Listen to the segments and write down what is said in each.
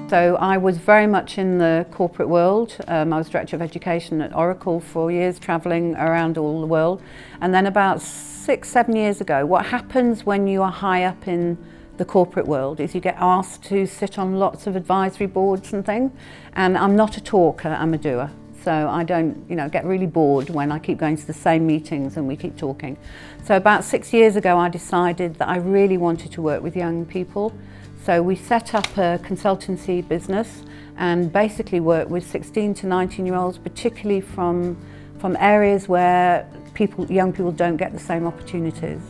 So I was very much in the corporate world. I was Director of Education at Oracle for years, travelling around all the world. And then about 6-7 years ago, what happens when you are high up in the corporate world is you get asked to sit on lots of advisory boards and things. And I'm not a talker, I'm a doer. So I don't, get really bored when I keep going to the same meetings and we keep talking. So about 6 years ago, I decided that I really wanted to work with young people. So we set up a consultancy business and basically work with 16 to 19-year-olds, particularly from areas where young people don't get the same opportunities.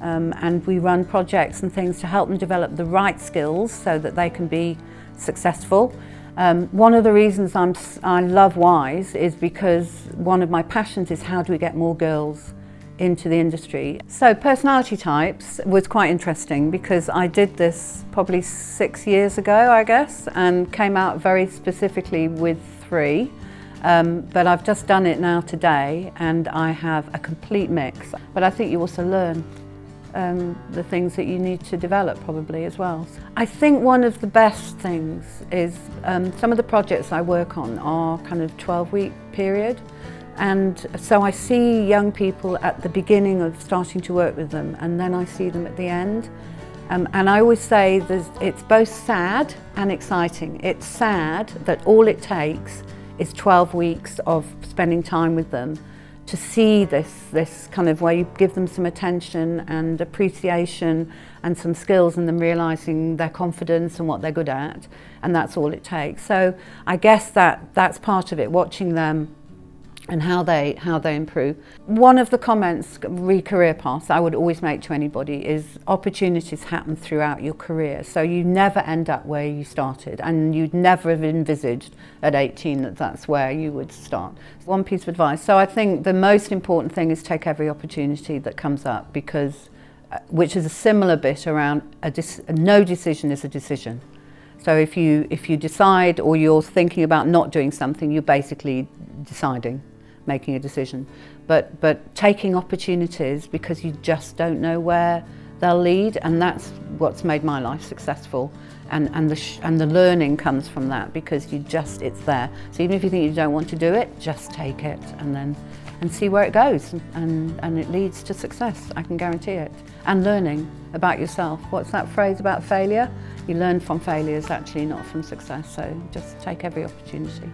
And we run projects and things to help them develop the right skills so that they can be successful. One of the reasons I love WISE is because one of my passions is how do we get more girls into the industry. So personality types was quite interesting because I did this probably 6 years ago, I guess, and came out very specifically with 3. But I've just done it now today and I have a complete mix. But I think you also learn the things that you need to develop probably as well. I think one of the best things is some of the projects I work on are kind of 12-week period. And so I see young people at the beginning of starting to work with them and then I see them at the end. And I always say it's both sad and exciting. It's sad that all it takes is 12 weeks of spending time with them to see this kind of where you give them some attention and appreciation and some skills and them realising their confidence and what they're good at, and that's all it takes. So I guess that's part of it, watching them and how they improve. One of the comments, career paths, I would always make to anybody is opportunities happen throughout your career. So you never end up where you started and you'd never have envisaged at 18 that that's where you would start. One piece of advice. So I think the most important thing is take every opportunity that comes up because, which is a similar bit around no decision is a decision. So if you decide or you're thinking about not doing something, you're basically deciding, making a decision. But taking opportunities because you just don't know where they'll lead, and that's what's made my life successful. And the learning comes from that because it's there. So even if you think you don't want to do it, just take it and see where it goes, and it leads to success. I can guarantee it. And learning about yourself. What's that phrase about failure? You learn from failures, actually, not from success. So just take every opportunity.